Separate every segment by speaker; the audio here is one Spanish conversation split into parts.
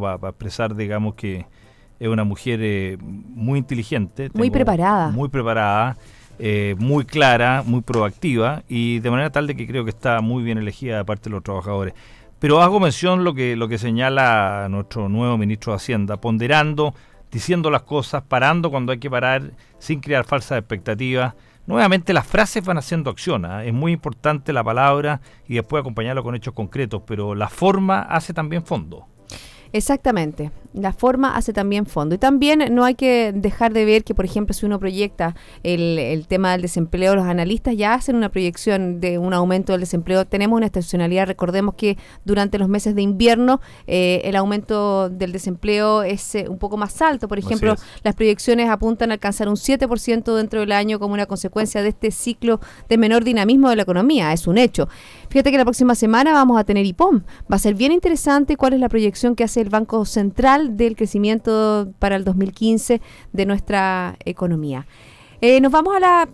Speaker 1: para expresar, digamos, que es una mujer muy inteligente.
Speaker 2: Muy preparada.
Speaker 1: Muy preparada, muy clara, muy proactiva y de manera tal de que creo que está muy bien elegida de parte de los trabajadores. Pero hago mención lo que señala nuestro nuevo ministro de Hacienda, ponderando, diciendo las cosas, parando cuando hay que parar, sin crear falsas expectativas. Nuevamente las frases van haciendo acción, ¿eh? Es muy importante la palabra y después acompañarlo con hechos concretos, pero la forma hace también fondo.
Speaker 2: Exactamente, la forma hace también fondo. Y también no hay que dejar de ver que, por ejemplo, si uno proyecta el tema del desempleo, los analistas ya hacen una proyección de un aumento del desempleo. Tenemos una estacionalidad, recordemos que durante los meses de invierno el aumento del desempleo es un poco más alto. Por ejemplo, las proyecciones apuntan a alcanzar un 7% dentro del año como una consecuencia de este ciclo de menor dinamismo de la economía, es un hecho. Fíjate que la próxima semana vamos a tener IPOM. Va a ser bien interesante cuál es la proyección que hace el Banco Central del crecimiento para el 2015 de nuestra economía.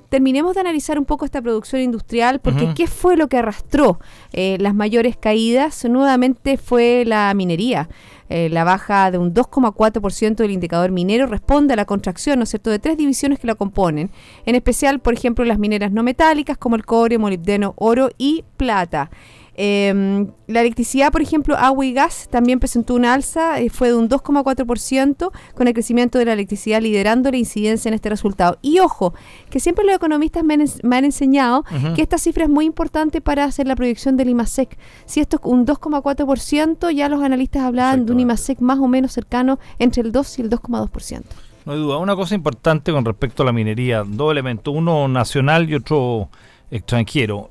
Speaker 2: Terminemos de analizar un poco esta producción industrial, porque ¿qué fue lo que arrastró las mayores caídas? Nuevamente fue la minería. La baja de un 2,4% del indicador minero responde a la contracción, ¿no es cierto?, de 3 divisiones que la componen. En especial, por ejemplo, las mineras no metálicas como el cobre, molibdeno, oro y plata. La electricidad, por ejemplo, agua y gas, también presentó una alza, fue de un 2,4%, con el crecimiento de la electricidad liderando la incidencia en este resultado. Y ojo, que siempre los economistas me han enseñado que esta cifra es muy importante para hacer la proyección del IMASEC. Si esto es un 2,4%, ya los analistas hablaban de un IMASEC más o menos cercano entre el 2 y el 2,2%.
Speaker 1: No hay duda. Una cosa importante con respecto a la minería, dos elementos, uno nacional y otro extranjero.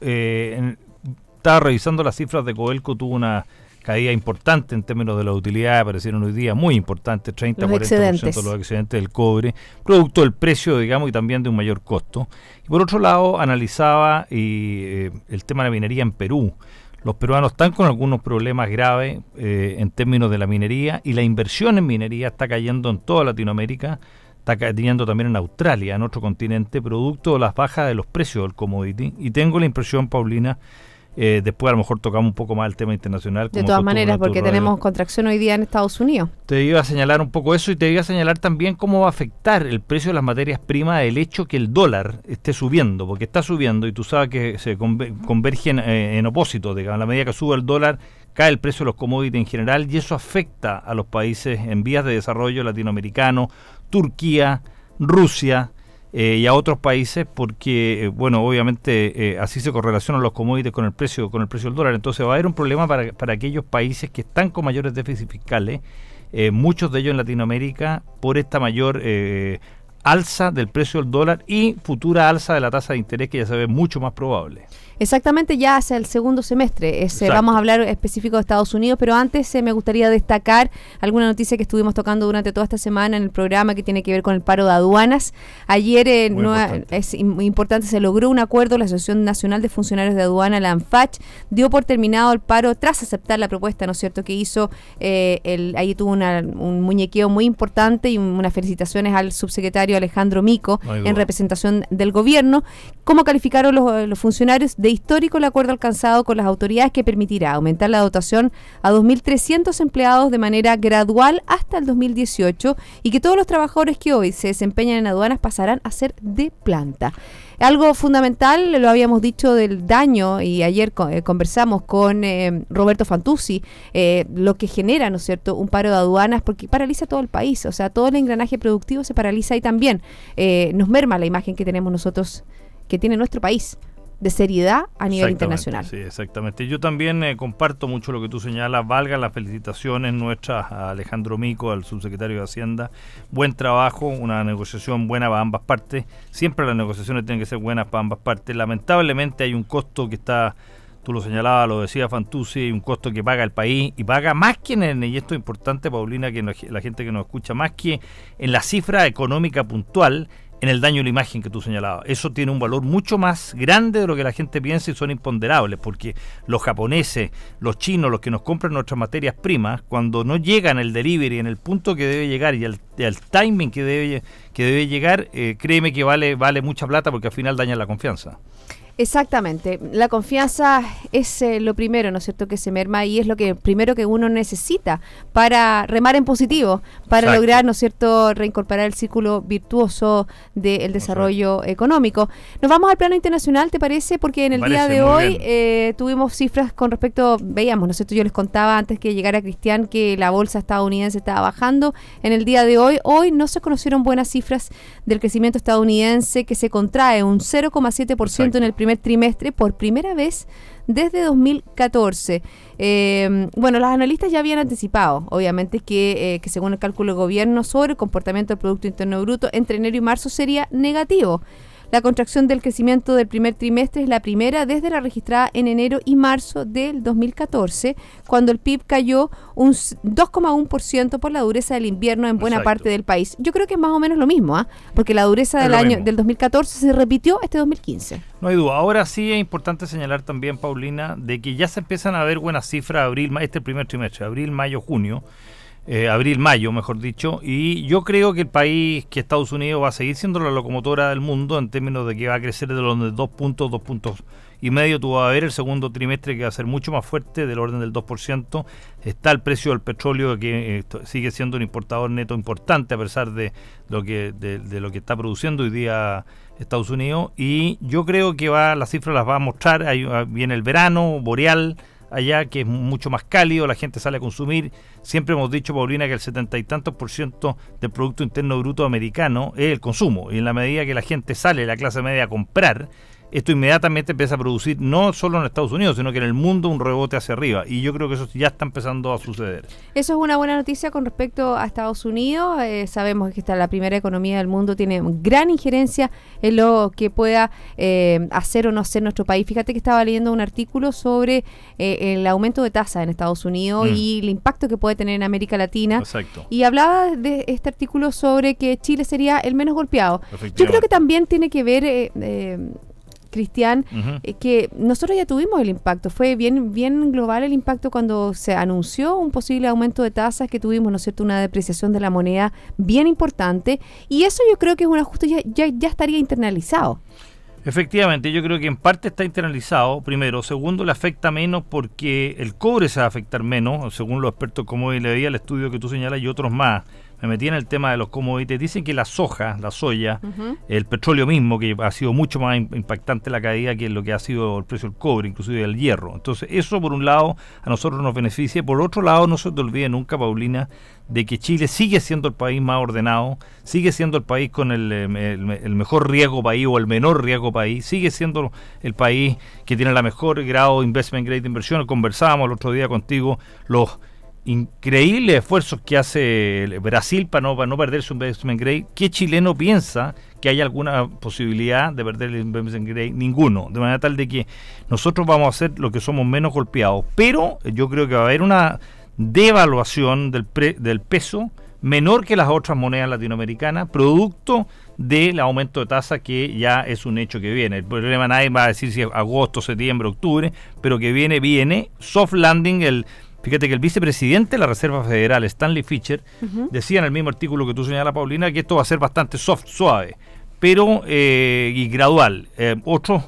Speaker 1: Estaba revisando las cifras de Codelco, tuvo una caída importante en términos de la utilidad, aparecieron hoy día muy importantes, 30-40% de los excedentes del cobre, producto del precio, digamos, y también de un mayor costo. Y por otro lado, analizaba el tema de la minería en Perú. Los peruanos están con algunos problemas graves en términos de la minería, y la inversión en minería está cayendo en toda Latinoamérica, está cayendo también en Australia, en otro continente, producto de las bajas de los precios del commodity. Y tengo la impresión, Paulina, después a lo mejor tocamos un poco más el tema internacional.
Speaker 2: De todas maneras, porque tenemos contracción hoy día en Estados Unidos.
Speaker 1: Te iba a señalar un poco eso, y te iba a señalar también cómo va a afectar el precio de las materias primas el hecho que el dólar esté subiendo, porque está subiendo y tú sabes que se convergen en opósito. Digamos, a la medida que sube el dólar, cae el precio de los commodities en general, y eso afecta a los países en vías de desarrollo latinoamericanos, Turquía, Rusia, y a otros países, porque bueno, obviamente así se correlacionan los commodities con el precio del dólar. Entonces va a haber un problema para aquellos países que están con mayores déficits fiscales, muchos de ellos en Latinoamérica, por esta mayor alza del precio del dólar y futura alza de la tasa de interés, que ya se ve mucho más probable.
Speaker 2: Exactamente, ya hacia el segundo semestre. Vamos a hablar específico de Estados Unidos, pero antes me gustaría destacar alguna noticia que estuvimos tocando durante toda esta semana en el programa, que tiene que ver con el paro de aduanas. Ayer es importante, se logró un acuerdo. La Asociación Nacional de Funcionarios de Aduana, la ANFACH, dio por terminado el paro tras aceptar la propuesta, ¿no es cierto?, que hizo. Ahí tuvo un muñequeo muy importante y unas felicitaciones al subsecretario Alejandro Mico en representación del gobierno. ¿Cómo calificaron los funcionarios? De histórico el acuerdo alcanzado con las autoridades, que permitirá aumentar la dotación a 2.300 empleados de manera gradual hasta el 2018, y que todos los trabajadores que hoy se desempeñan en aduanas pasarán a ser de planta. Algo fundamental, lo habíamos dicho, del daño, y ayer conversamos con Roberto Fantuzzi, lo que genera, ¿no es cierto?, un paro de aduanas, porque paraliza todo el país, o sea, todo el engranaje productivo se paraliza, y también nos merma la imagen que tenemos nosotros, que tiene nuestro país, de seriedad a nivel internacional.
Speaker 1: Sí, exactamente. Yo también comparto mucho lo que tú señalas. Valgan las felicitaciones nuestras a Alejandro Mico, al subsecretario de Hacienda. Buen trabajo, una negociación buena para ambas partes. Siempre las negociaciones tienen que ser buenas para ambas partes. Lamentablemente hay un costo que está, tú lo señalabas, lo decía Fantuzzi, un costo que paga el país, y paga más que y esto es importante, Paulina, que la gente que nos escucha, más que en la cifra económica puntual, en el daño a la imagen que tú señalabas. Eso tiene un valor mucho más grande de lo que la gente piensa, y son imponderables, porque los japoneses, los chinos, los que nos compran nuestras materias primas, cuando no llegan el delivery en el punto que debe llegar y al timing que debe llegar, créeme que vale mucha plata, porque al final daña la confianza.
Speaker 2: Exactamente. La confianza es lo primero, ¿no es cierto?, que se merma y es lo que primero que uno necesita para remar en positivo, para
Speaker 1: Exacto.
Speaker 2: lograr, ¿no es cierto?, reincorporar el círculo virtuoso del desarrollo económico. Nos vamos al plano internacional, ¿te parece? Porque en el día de hoy tuvimos cifras con respecto, veíamos, ¿no es cierto?, yo les contaba antes que llegara Cristian que la bolsa estadounidense estaba bajando. En el día de hoy no se conocieron buenas cifras del crecimiento estadounidense, que se contrae un 0,7% en el primer trimestre por primera vez desde 2014. Bueno, los analistas ya habían anticipado, obviamente, que según el cálculo del gobierno sobre el comportamiento del Producto Interno Bruto entre enero y marzo sería negativo. La contracción del crecimiento del primer trimestre es la primera desde la registrada en enero y marzo del 2014, cuando el PIB cayó un 2,1% por la dureza del invierno en buena parte del país. Yo creo que es más o menos lo mismo, porque la dureza del 2014 se repitió este 2015.
Speaker 1: No hay duda. Ahora sí es importante señalar también, Paulina, de que ya se empiezan a ver buenas cifras este primer trimestre, abril, mayo, junio. Abril-mayo, mejor dicho, y yo creo que el país, que Estados Unidos, va a seguir siendo la locomotora del mundo en términos de que va a crecer de los 2 puntos y medio. Tú vas a ver el segundo trimestre que va a ser mucho más fuerte, del orden del 2%. Está el precio del petróleo, que sigue siendo un importador neto importante a pesar de lo que está produciendo hoy día Estados Unidos, y yo creo que las cifras las va a mostrar. Viene el verano boreal allá, que es mucho más cálido, la gente sale a consumir. Siempre hemos dicho, Paulina, que el 70 y tantos % del Producto Interno Bruto americano es el consumo, y en la medida que la gente sale, la clase media, a comprar, esto inmediatamente empieza a producir, no solo en Estados Unidos, sino que en el mundo, un rebote hacia arriba, y yo creo que eso ya está empezando a suceder.
Speaker 2: Eso es una buena noticia con respecto a Estados Unidos. Sabemos que la primera economía del mundo, tiene gran injerencia en lo que pueda hacer o no hacer nuestro país. Fíjate que estaba leyendo un artículo sobre el aumento de tasas en Estados Unidos y el impacto que puede tener en América Latina.
Speaker 1: Exacto.
Speaker 2: Y hablaba de este artículo sobre que Chile sería el menos golpeado. Yo creo que también tiene que ver, Cristian, que nosotros ya tuvimos el impacto. Fue bien global el impacto cuando se anunció un posible aumento de tasas, que tuvimos, ¿no es cierto?, una depreciación de la moneda bien importante, y eso yo creo que es un ajuste ya estaría internalizado.
Speaker 1: Efectivamente, yo creo que en parte está internalizado, primero. Segundo, le afecta menos porque el cobre se va a afectar menos, según los expertos, como leía el estudio que tú señalas y otros más. Me metí en el tema de los commodities. Dicen que la soja, la soya, el petróleo mismo, que ha sido mucho más impactante la caída que lo que ha sido el precio del cobre, inclusive del hierro. Entonces, eso por un lado a nosotros nos beneficia. Por otro lado, no se te olvide nunca, Paulina, de que Chile sigue siendo el país más ordenado, sigue siendo el país con el mejor riesgo país o el menor riesgo país, sigue siendo el país que tiene la mejor grado de investment grade de inversión. Conversábamos el otro día contigo los increíbles esfuerzos que hace Brasil para no perder su investment grade. ¿Qué chileno piensa que hay alguna posibilidad de perder el investment grade? Ninguno, de manera tal de que nosotros vamos a ser los que somos menos golpeados, pero yo creo que va a haber una devaluación del peso menor que las otras monedas latinoamericanas, producto del aumento de tasa, que ya es un hecho que viene. El problema, nadie va a decir si es agosto, septiembre, octubre, pero que viene soft landing. Fíjate que el vicepresidente de la Reserva Federal, Stanley Fischer, decía en el mismo artículo que tú señalas, Paulina, que esto va a ser bastante suave, pero y gradual. Otros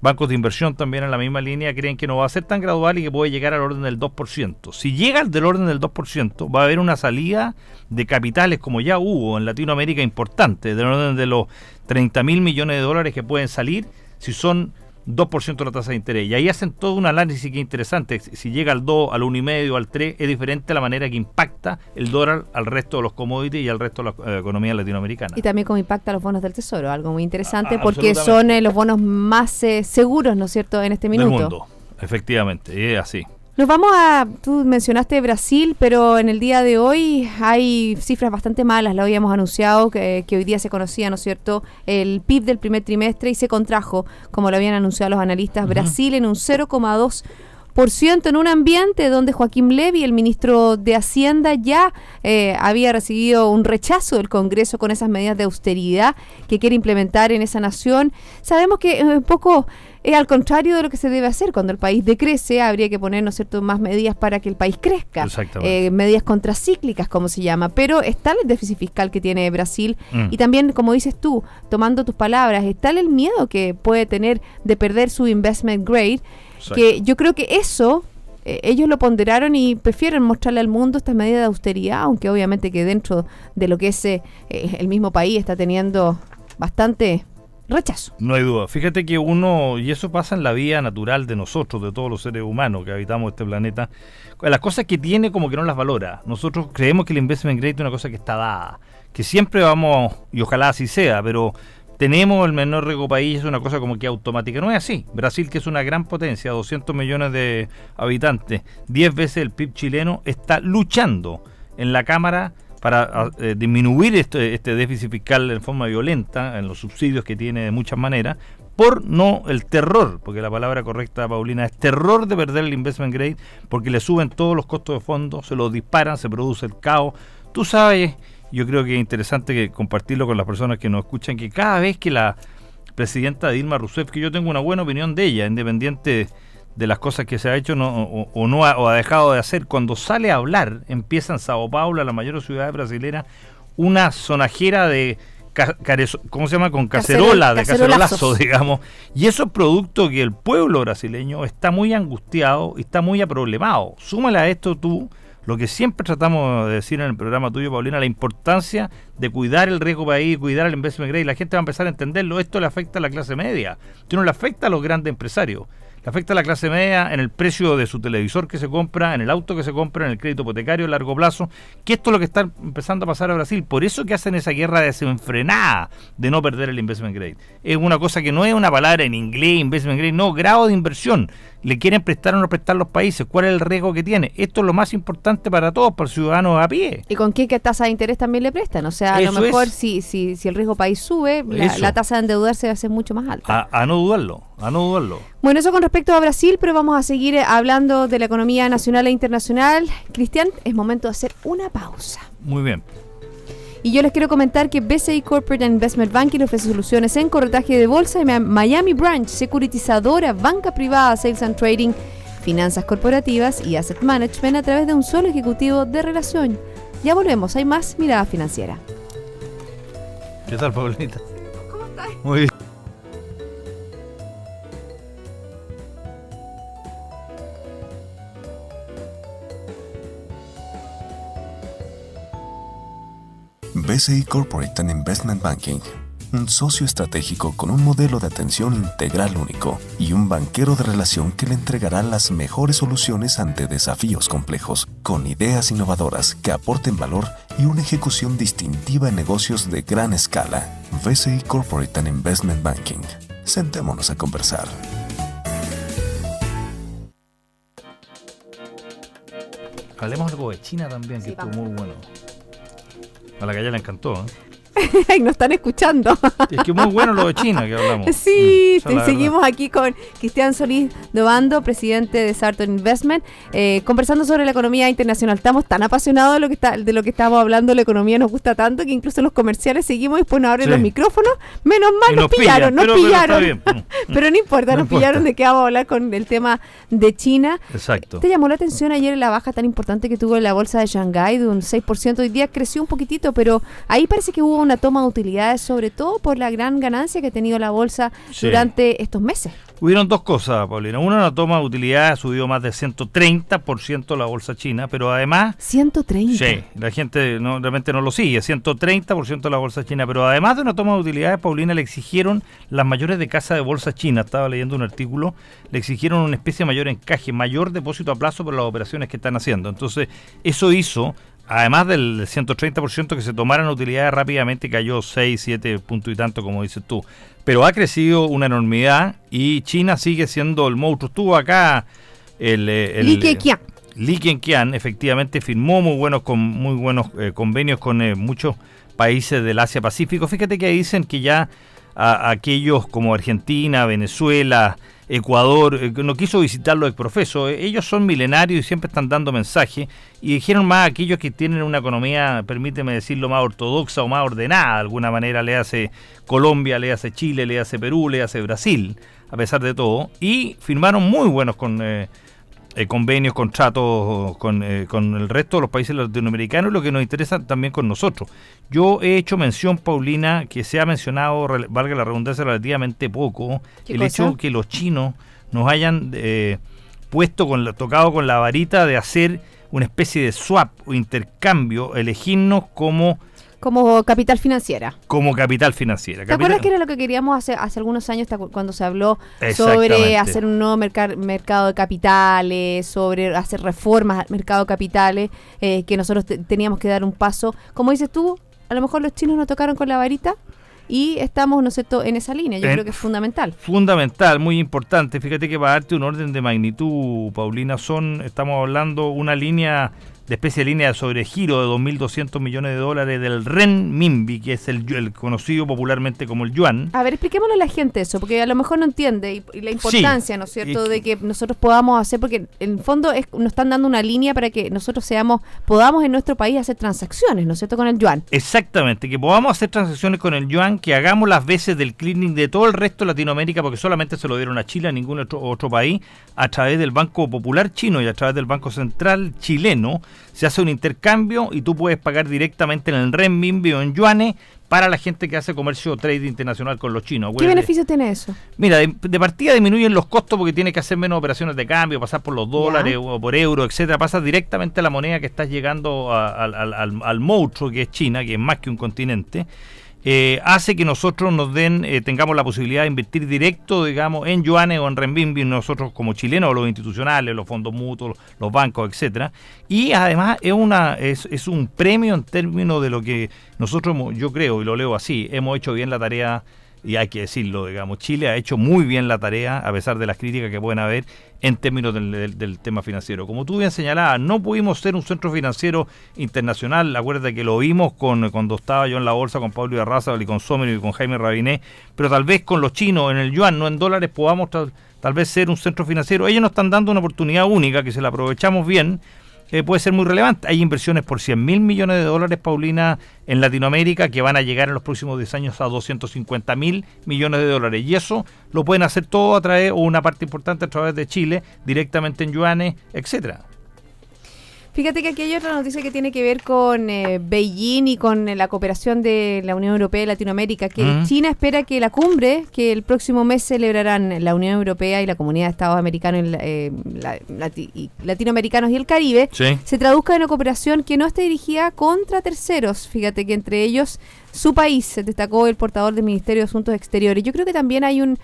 Speaker 1: bancos de inversión también en la misma línea creen que no va a ser tan gradual y que puede llegar al orden del 2%. Si llega al del orden del 2%, va a haber una salida de capitales, como ya hubo en Latinoamérica, importante, del orden de los 30.000 millones de dólares que pueden salir si son 2% de la tasa de interés. Y ahí hacen todo un análisis que es interesante. Si llega al 2, al 1,5, al 3, es diferente la manera que impacta el dólar al resto de los commodities y al resto de la economía latinoamericana.
Speaker 2: Y también cómo impacta los bonos del Tesoro, algo muy interesante, porque son los bonos más seguros, ¿no es cierto?, en este minuto.
Speaker 1: Del mundo, efectivamente, es así.
Speaker 2: Nos vamos tú mencionaste Brasil, pero en el día de hoy hay cifras bastante malas. Lo habíamos anunciado que hoy día se conocía, ¿no es cierto?, el PIB del primer trimestre, y se contrajo, como lo habían anunciado los analistas, Brasil en un 0,2%, en un ambiente donde Joaquín Levy, el ministro de Hacienda, ya había recibido un rechazo del Congreso con esas medidas de austeridad que quiere implementar en esa nación. Sabemos que un poco es al contrario de lo que se debe hacer. Cuando el país decrece, habría que poner, ¿no es cierto?, más medidas para que el país crezca. Medidas contracíclicas, como se llama. Pero está el déficit fiscal que tiene Brasil. Y también, como dices tú, tomando tus palabras, está el miedo que puede tener de perder su investment grade. Exacto. Que yo creo que eso... ellos lo ponderaron y prefieren mostrarle al mundo estas medidas de austeridad, aunque obviamente que dentro de lo que es el mismo país está teniendo bastante rechazo.
Speaker 1: No hay duda. Fíjate que uno, y eso pasa en la vida natural de nosotros, de todos los seres humanos que habitamos este planeta, las cosas que tiene como que no las valora. Nosotros creemos que el investment grade es una cosa que está dada, que siempre vamos, y ojalá así sea, pero tenemos el menor riesgo país, es una cosa como que automática. No es así. Brasil, que es una gran potencia, 200 millones de habitantes, 10 veces el PIB chileno, está luchando en la Cámara para disminuir este déficit fiscal en forma violenta, en los subsidios que tiene de muchas maneras, por no el terror, porque la palabra correcta, Paulina, es terror de perder el investment grade, porque le suben todos los costos de fondo, se los disparan, se produce el caos. Tú sabes, yo creo que es interesante que compartirlo con las personas que nos escuchan, que cada vez que la presidenta Dilma Rousseff, que yo tengo una buena opinión de ella, independiente de las cosas que se ha hecho o ha dejado de hacer, cuando sale a hablar, empieza en Sao Paulo, la mayor ciudad brasileña, una sonajera de ¿cómo se llama? Con cacerola, de cacerolazo, digamos, y eso es producto que el pueblo brasileño está muy angustiado y está muy aproblemado. Súmale a esto tú lo que siempre tratamos de decir en el programa tuyo, Paulina, la importancia de cuidar el riesgo país, cuidar el investment grade. La gente va a empezar a entenderlo. Esto le afecta a la clase media, esto no le afecta a los grandes empresarios. Le afecta a la clase media en el precio de su televisor que se compra, en el auto que se compra, en el crédito hipotecario a largo plazo, que esto es lo que está empezando a pasar a Brasil. Por eso que hacen esa guerra desenfrenada de no perder el investment grade. Es una cosa que no es una palabra en inglés, investment grade, no, grado de inversión. ¿Le quieren prestar o no prestar los países? ¿Cuál es el riesgo que tiene? Esto es lo más importante para todos, para el ciudadano a pie.
Speaker 2: ¿Y con qué tasa de interés también le prestan? O sea, a lo mejor si el riesgo país sube, la tasa de endeudarse va a ser mucho más alta.
Speaker 1: A no dudarlo, a no dudarlo.
Speaker 2: Bueno, eso con respecto a Brasil, pero vamos a seguir hablando de la economía nacional e internacional. Cristian, es momento de hacer una pausa.
Speaker 1: Muy bien.
Speaker 2: Y yo les quiero comentar que BCI Corporate Investment Banking ofrece soluciones en corretaje de bolsa, Miami Branch, securitizadora, banca privada, sales and trading, finanzas corporativas y asset management a través de un solo ejecutivo de relación. Ya volvemos, hay más Mirada Financiera.
Speaker 1: ¿Qué tal, Paulita?
Speaker 2: ¿Cómo estás?
Speaker 1: Muy bien.
Speaker 3: BCI Corporate and Investment Banking, un socio estratégico con un modelo de atención integral único y un banquero de relación que le entregará las mejores soluciones ante desafíos complejos, con ideas innovadoras que aporten valor y una ejecución distintiva en negocios de gran escala. BCI Corporate and Investment Banking. Sentémonos a conversar.
Speaker 1: Hablemos algo de China también, que estuvo muy bueno. A la calle le encantó, ¿eh?
Speaker 2: Nos están escuchando.
Speaker 1: Es que muy bueno lo de China que hablamos.
Speaker 2: Sí, seguimos aquí con Cristian Solís Dobando, presidente de Sarton Investment, conversando sobre la economía internacional. Estamos tan apasionados de lo que estamos hablando, la economía nos gusta tanto que incluso en los comerciales seguimos y después nos abren los micrófonos. Menos mal nos pillaron. Pero no importa, nos pillaron de qué vamos a hablar con el tema de China.
Speaker 1: Exacto.
Speaker 2: ¿Te llamó la atención ayer la baja tan importante que tuvo en la bolsa de Shanghái de un 6%? Hoy día creció un poquitito, pero ahí parece que hubo una toma de utilidades, sobre todo por la gran ganancia que ha tenido la bolsa durante estos meses.
Speaker 1: Hubieron dos cosas, Paulina. Una toma de utilidades, ha subido más de 130% la bolsa china, pero además...
Speaker 2: 130%.
Speaker 1: Sí, la gente realmente no lo sigue, 130% la bolsa china, pero además de una toma de utilidades, Paulina, le exigieron las mayores de casa de bolsa china, estaba leyendo un artículo, le exigieron una especie de mayor encaje, mayor depósito a plazo por las operaciones que están haciendo. Entonces, eso hizo... Además del 130% que se tomaron utilidades rápidamente, cayó 6, 7 puntos y tanto, como dices tú. Pero ha crecido una enormidad y China sigue siendo el monstruo. Estuvo acá
Speaker 2: Li Keqiang.
Speaker 1: Li Keqiang, efectivamente, firmó muy buenos convenios con muchos países del Asia-Pacífico. Fíjate que dicen que ya aquellos como Argentina, Venezuela, Ecuador, no quiso visitarlo de profeso, ellos son milenarios y siempre están dando mensajes, y dijeron más aquellos que tienen una economía, permíteme decirlo, más ortodoxa o más ordenada, de alguna manera, le hace Colombia, le hace Chile, le hace Perú, le hace Brasil. a pesar de todo, y firmaron muy buenos convenios, contratos con el resto de los países latinoamericanos, lo que nos interesa también con nosotros. Yo he hecho mención, Paulina, que se ha mencionado, valga la redundancia, relativamente poco, el hecho que los chinos nos hayan tocado con la varita de hacer una especie de swap o intercambio, elegirnos como
Speaker 2: capital financiera.
Speaker 1: Como capital financiera.
Speaker 2: ¿Te acuerdas que era lo que queríamos hace algunos años cuando se habló sobre hacer un nuevo mercado de capitales, sobre hacer reformas al mercado de capitales, que nosotros teníamos que dar un paso? Como dices tú, a lo mejor los chinos nos tocaron con la varita y estamos, ¿no es cierto?, en esa línea. Yo creo que es fundamental. Fundamental,
Speaker 1: muy importante. Fíjate que para darte un orden de magnitud, Paulina, estamos hablando una línea especie de línea de sobregiro de $2.200 millones del renminbi, que es el conocido popularmente como el yuan. A ver, expliquémosle a la gente eso, porque a lo mejor no entiende y la importancia, ¿no es cierto?, de que nosotros podamos hacer, porque en el fondo nos están dando una línea para que nosotros podamos en nuestro país hacer transacciones, ¿no es cierto?, con el yuan. Exactamente, que podamos hacer transacciones con el yuan, que hagamos las veces del clearing de todo el resto de Latinoamérica, porque solamente se lo dieron a Chile, a ningún otro país, a través del Banco Popular chino y a través del Banco Central chileno. Se hace un intercambio y tú puedes pagar directamente en el renminbi o en yuanes para la gente que hace comercio o trade internacional con los chinos. ¿Qué beneficio tiene eso? Mira, de partida disminuyen los costos porque tienes que hacer menos operaciones de cambio, pasar por los dólares o por euros, etcétera. Pasas directamente a la moneda que estás llegando al monstruo que es China, que es más que un continente. Hace que nosotros tengamos la posibilidad de invertir directo, digamos, en yuanes o en renminbi, nosotros como chilenos, los institucionales, los fondos mutuos, los bancos, etcétera. Y además es un premio en términos de lo que nosotros, yo creo, y lo leo así, hemos hecho bien la tarea. Y hay que decirlo, digamos, Chile ha hecho muy bien la tarea, a pesar de las críticas que pueden haber en términos del tema financiero. Como tú bien señalabas, no pudimos ser un centro financiero internacional. Acuérdate que lo vimos cuando estaba yo en la bolsa con Pablo Irarrázaval y con Sommer y con Jaime Rabinet, pero tal vez con los chinos, en el yuan, no en dólares, podamos tal vez ser un centro financiero. Ellos nos están dando una oportunidad única, que si la aprovechamos bien, puede ser muy relevante. Hay inversiones por $100.000 millones, Paulina, en Latinoamérica, que van a llegar en los próximos 10 años a $250.000 millones. Y eso lo pueden hacer todo a través, o una parte importante a través de Chile, directamente en yuanes, etcétera. Fíjate que aquí hay otra noticia que tiene que ver con Beijing y con la cooperación de la Unión Europea y Latinoamérica, que China espera que la cumbre que el próximo mes celebrarán la Unión Europea y la Comunidad de Estados Americanos latinoamericanos y el Caribe, se traduzca en una cooperación que no esté dirigida contra terceros. Fíjate que entre ellos su país, destacó el portador del Ministerio de Asuntos Exteriores. Yo creo que también hay un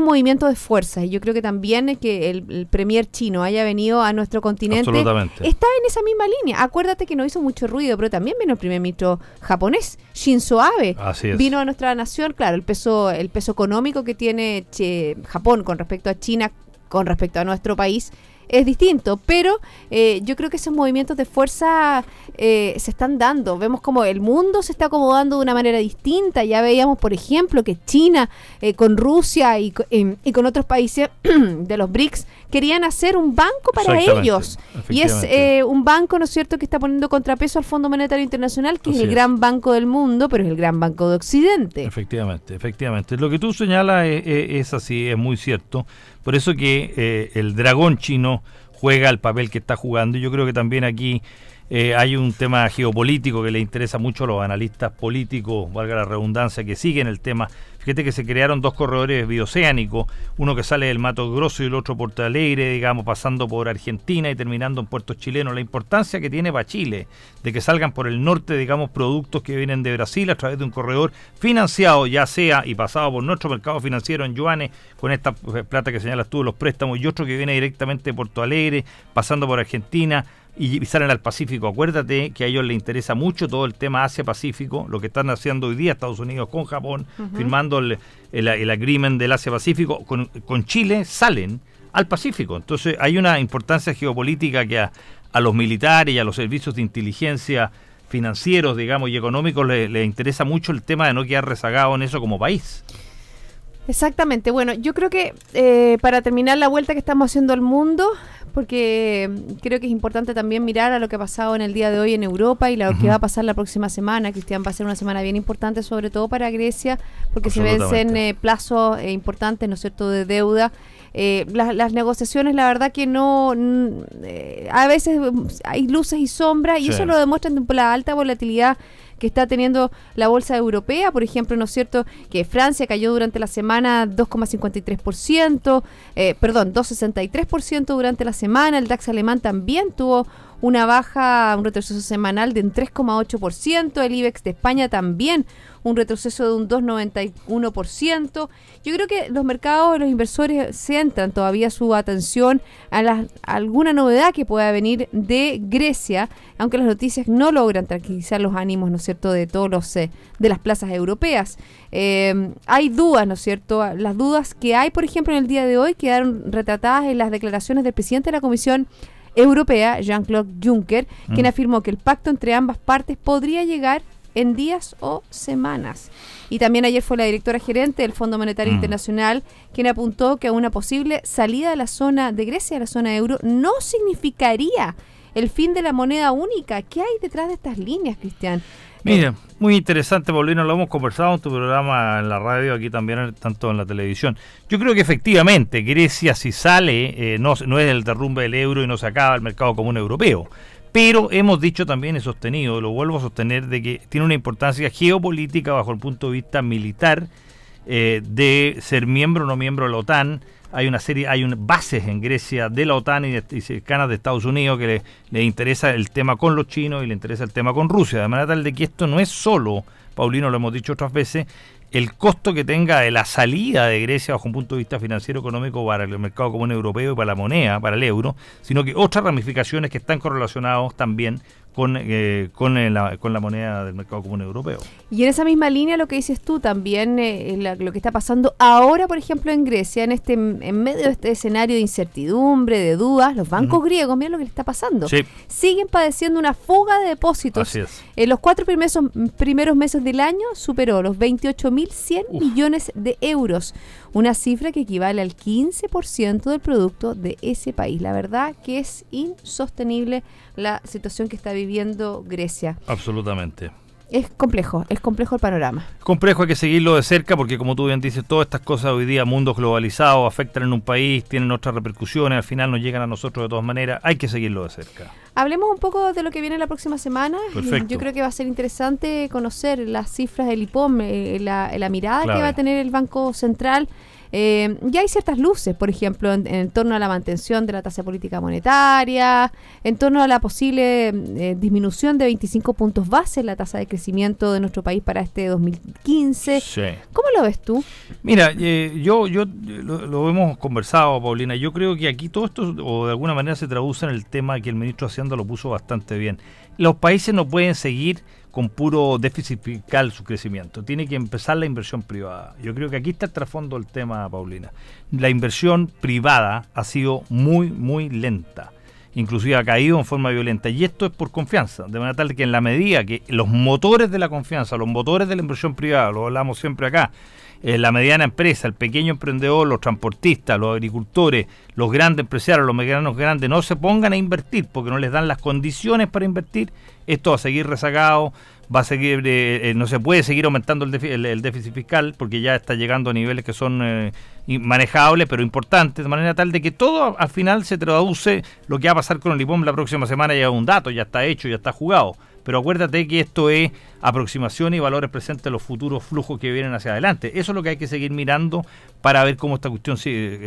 Speaker 1: movimiento de fuerzas, y yo creo que también que el premier chino haya venido a nuestro continente está en esa misma línea. Acuérdate que no hizo mucho ruido, pero también vino el primer ministro japonés, Shinzo Abe. Vino a nuestra nación. Claro, el peso económico que tiene Japón con respecto a China, con respecto a nuestro país, es distinto, pero yo creo que esos movimientos de fuerza se están dando. Vemos como el mundo se está acomodando de una manera distinta. Ya veíamos, por ejemplo, que China con Rusia y con otros países de los BRICS querían hacer un banco para ellos. Y es un banco, ¿no es cierto?, que está poniendo contrapeso al Fondo Monetario Internacional, que es el gran banco del mundo, pero es el gran banco de Occidente. Efectivamente. Lo que tú señalas es así, es muy cierto. Por eso que el dragón chino juega el papel que está jugando. Y yo creo que también aquí hay un tema geopolítico que le interesa mucho a los analistas políticos, valga la redundancia, que siguen el tema. Fíjate que se crearon 2 corredores bioceánicos, uno que sale del Mato Grosso y el otro Porto Alegre, digamos, pasando por Argentina y terminando en puertos chilenos. La importancia que tiene para Chile de que salgan por el norte, digamos, productos que vienen de Brasil a través de un corredor financiado, ya sea y pasado por nuestro mercado financiero en yuanes, con esta plata que señalas tú, los préstamos, y otro que viene directamente de Porto Alegre, pasando por Argentina, y salen al Pacífico. Acuérdate que a ellos les interesa mucho todo el tema Asia-Pacífico, lo que están haciendo hoy día Estados Unidos con Japón, firmando el agreement del Asia-Pacífico, con Chile salen al Pacífico. Entonces hay una importancia geopolítica que a los militares y a los servicios de inteligencia financieros, digamos, y económicos les interesa mucho el tema de no quedar rezagados en eso como país.
Speaker 2: Exactamente. Bueno, yo creo que para terminar la vuelta que estamos haciendo al mundo, porque creo que es importante también mirar a lo que ha pasado en el día de hoy en Europa y lo que va a pasar la próxima semana. Cristian, va a ser una semana bien importante, sobre todo para Grecia, porque se vencen plazos importantes, ¿no es cierto?, de deuda. Las negociaciones, la verdad que no, a veces hay luces y sombras, y eso lo demuestran por la alta volatilidad que está teniendo la bolsa europea. Por ejemplo, ¿no es cierto?, que Francia cayó durante la semana 2,53%, 2,63% durante la semana. El DAX alemán también tuvo una baja, un retroceso semanal de un 3,8%. El IBEX de España también un retroceso de un 2,91%. Yo creo que los mercados, los inversores centran todavía su atención a alguna novedad que pueda venir de Grecia, aunque las noticias no logran tranquilizar los ánimos, ¿no es cierto?, de todos los de las plazas europeas. Hay dudas, ¿no es cierto? Las dudas que hay, por ejemplo, en el día de hoy quedaron retratadas en las declaraciones del presidente de la Comisión Europea, Jean-Claude Juncker, quien afirmó que el pacto entre ambas partes podría llegar en días o semanas. Y también ayer fue la directora gerente del Fondo Monetario Internacional quien apuntó que una posible salida de la zona de Grecia, de la zona euro, no significaría el fin de la moneda única. ¿Qué hay detrás de estas líneas, Cristian?
Speaker 1: Mira, muy interesante, Paulina, lo hemos conversado en tu programa en la radio, aquí también, tanto en la televisión. Yo creo que efectivamente Grecia, si sale, no es el derrumbe del euro y no se acaba el mercado común europeo. Pero hemos dicho también y sostenido, lo vuelvo a sostener, de que tiene una importancia geopolítica bajo el punto de vista militar, de ser miembro o no miembro de la OTAN. Hay bases en Grecia de la OTAN y cercanas de Estados Unidos que le interesa el tema con los chinos y le interesa el tema con Rusia. De manera tal de que esto no es solo, Paulino, lo hemos dicho otras veces, el costo que tenga de la salida de Grecia bajo un punto de vista financiero económico para el mercado común europeo y para la moneda, para el euro, sino que otras ramificaciones que están correlacionadas también con la moneda del mercado común europeo.
Speaker 2: Y en esa misma línea lo que dices tú también, lo que está pasando ahora, por ejemplo, en Grecia, en medio de este escenario de incertidumbre, de dudas, los bancos griegos, mira lo que le está pasando. Sí. Siguen padeciendo una fuga de depósitos.
Speaker 1: Así es.
Speaker 2: En los 4 primeros meses del año superó los 28.100 millones de euros, una cifra que equivale al 15% del producto de ese país. La verdad que es insostenible la situación que está viviendo Grecia.
Speaker 1: Absolutamente.
Speaker 2: Es complejo el panorama.
Speaker 1: Complejo, hay que seguirlo de cerca porque, como tú bien dices, todas estas cosas hoy día, mundos globalizados, afectan en un país, tienen otras repercusiones, al final nos llegan a nosotros de todas maneras, hay que seguirlo de cerca.
Speaker 2: Hablemos un poco de lo que viene la próxima semana.
Speaker 1: Perfecto.
Speaker 2: Yo creo que va a ser interesante conocer las cifras del IPOM, la mirada que va a tener el Banco Central. Ya hay ciertas luces, por ejemplo, en torno a la mantención de la tasa de política monetaria, en torno a la posible disminución de 25 puntos base en la tasa de crecimiento de nuestro país para este 2015.
Speaker 1: Sí.
Speaker 2: ¿Cómo lo ves tú?
Speaker 1: Mira, yo lo hemos conversado, Paulina. Yo creo que aquí todo esto, o de alguna manera, se traduce en el tema que el ministro de Hacienda lo puso bastante bien. Los países no pueden seguir con puro déficit fiscal su crecimiento. Tiene que empezar la inversión privada. Yo creo que aquí está el trasfondo del tema, Paulina. La inversión privada ha sido muy, muy lenta. Inclusive ha caído en forma violenta. Y esto es por confianza. De manera tal que en la medida que los motores de la confianza, los motores de la inversión privada, lo hablamos siempre acá, la mediana empresa, el pequeño emprendedor, los transportistas, los agricultores, los grandes empresarios, los medianos grandes, no se pongan a invertir porque no les dan las condiciones para invertir, esto va a seguir rezagado, va a seguir, no se puede seguir aumentando el déficit fiscal porque ya está llegando a niveles que son manejables pero importantes, de manera tal de que todo al final se traduce. Lo que va a pasar con el IPOM la próxima semana ya es un dato, ya está hecho, ya está jugado. Pero acuérdate que esto es aproximación y valores presentes de los futuros flujos que vienen hacia adelante. Eso es lo que hay que seguir mirando para ver cómo esta cuestión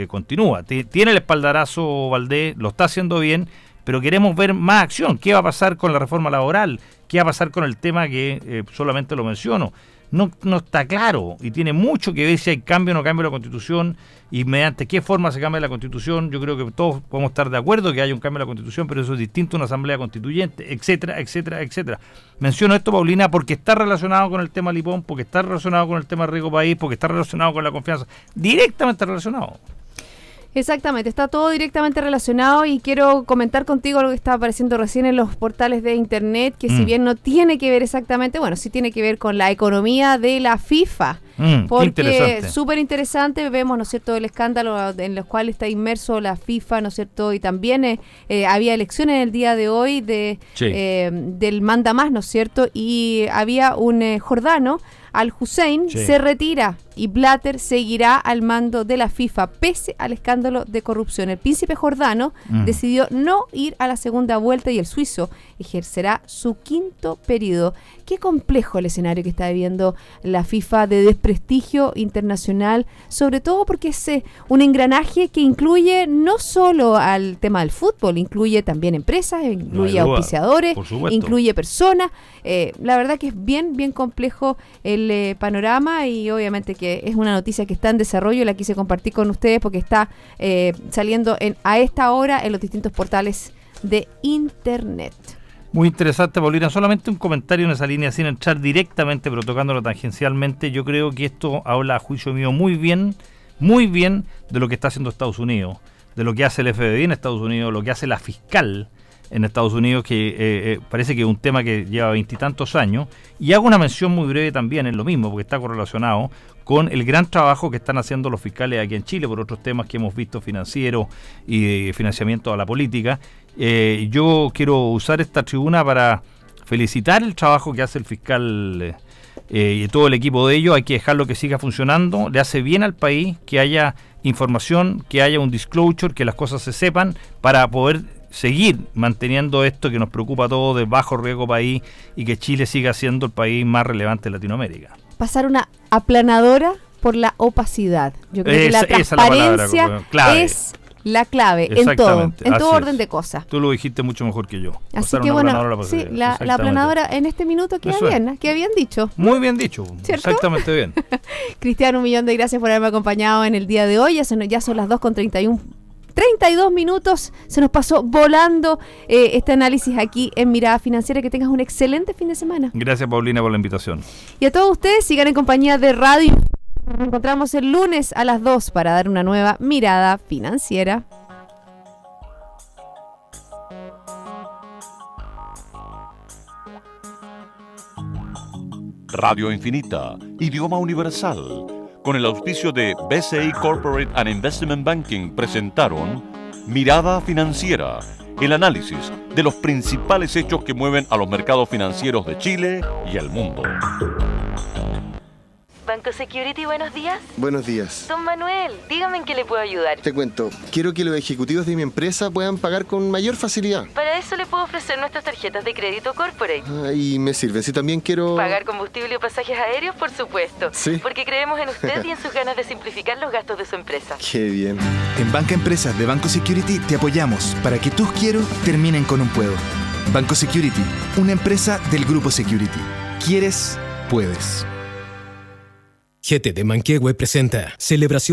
Speaker 1: continúa. Tiene el espaldarazo Valdés, lo está haciendo bien, pero queremos ver más acción. ¿Qué va a pasar con la reforma laboral? ¿Qué va a pasar con el tema que solamente lo menciono? No está claro y tiene mucho que ver si hay cambio o no cambio de la Constitución y mediante qué forma se cambia la Constitución. Yo creo que todos podemos estar de acuerdo que haya un cambio de la Constitución, pero eso es distinto a una asamblea constituyente, etcétera, etcétera, etcétera. Menciono esto, Paulina, porque está relacionado con el tema Lipón, porque está relacionado con el tema Riego País, porque está relacionado con la confianza, directamente relacionado.
Speaker 2: Exactamente, está todo directamente relacionado y quiero comentar contigo algo que estaba apareciendo recién en los portales de internet, que si bien no tiene que ver exactamente, bueno, sí tiene que ver con la economía de la FIFA.
Speaker 1: Qué
Speaker 2: porque
Speaker 1: interesante.
Speaker 2: súper interesante, vemos, ¿no es cierto?, el escándalo en los cuales está inmerso la FIFA, ¿no es cierto?, y también había elecciones el día de hoy del manda más, ¿no es cierto?, y había un jordano, Al Hussein, se retira y Blatter seguirá al mando de la FIFA pese al escándalo de corrupción. El príncipe jordano decidió no ir a la segunda vuelta y el suizo ejercerá su 5º periodo. Qué complejo el escenario que está viviendo la FIFA de desprestigio internacional, sobre todo porque es un engranaje que incluye no solo al tema del fútbol, incluye también empresas, incluye auspiciadores, incluye personas. La verdad que es bien, bien complejo el panorama y obviamente que es una noticia que está en desarrollo, la quise compartir con ustedes porque está saliendo a esta hora en los distintos portales de internet.
Speaker 1: Muy interesante, Paulina. Solamente un comentario en esa línea sin entrar directamente, pero tocándolo tangencialmente. Yo creo que esto habla, a juicio mío, muy bien de lo que está haciendo Estados Unidos, de lo que hace el FBI en Estados Unidos, lo que hace la fiscal en Estados Unidos, que parece que es un tema que lleva 20 y tantos años. Y hago una mención muy breve también en lo mismo, porque está correlacionado con el gran trabajo que están haciendo los fiscales aquí en Chile por otros temas que hemos visto, financieros y de financiamiento a la política. Yo quiero usar esta tribuna para felicitar el trabajo que hace el fiscal y todo el equipo de ellos. Hay que dejarlo que siga funcionando. Le hace bien al país que haya información, que haya un disclosure, que las cosas se sepan para poder seguir manteniendo esto que nos preocupa a todos, de bajo riesgo país, y que Chile siga siendo el país más relevante de Latinoamérica.
Speaker 2: Pasar una aplanadora por la opacidad. Yo creo que la transparencia es la clave en todo orden de cosas.
Speaker 1: Tú lo dijiste mucho mejor que yo.
Speaker 2: Así que bueno, sí, la aplanadora en este minuto queda bien, ¿qué habían dicho?
Speaker 1: Muy bien dicho, ¿cierto? Exactamente bien.
Speaker 2: Cristiano, un millón de gracias por haberme acompañado en el día de hoy. Ya son las 2:32 minutos, se nos pasó volando este análisis aquí en Mirada Financiera. Que tengas un excelente fin de semana.
Speaker 1: Gracias, Paulina, por la invitación.
Speaker 2: Y a todos ustedes, sigan en compañía de Radio. Nos encontramos el lunes a las 2 para dar una nueva Mirada Financiera.
Speaker 4: Radio Infinita, idioma universal. Con el auspicio de BCI Corporate and Investment Banking presentaron Mirada Financiera, el análisis de los principales hechos que mueven a los mercados financieros de Chile y el mundo.
Speaker 5: Banco Security, buenos días.
Speaker 6: Buenos días.
Speaker 5: Don Manuel, dígame en qué le puedo ayudar.
Speaker 6: Te cuento, quiero que los ejecutivos de mi empresa puedan pagar con mayor facilidad.
Speaker 5: Para eso le puedo ofrecer nuestras tarjetas de crédito corporate.
Speaker 6: Y me sirve, si también quiero...
Speaker 5: ¿Pagar combustible o pasajes aéreos? Por supuesto.
Speaker 6: Sí.
Speaker 5: Porque creemos en usted y en sus ganas de simplificar los gastos de su empresa.
Speaker 6: Qué bien.
Speaker 7: En Banca Empresas de Banco Security te apoyamos para que tus quiero terminen con un puedo. Banco Security, una empresa del Grupo Security. ¿Quieres? Puedes.
Speaker 8: GT de Manquehue presenta Celebración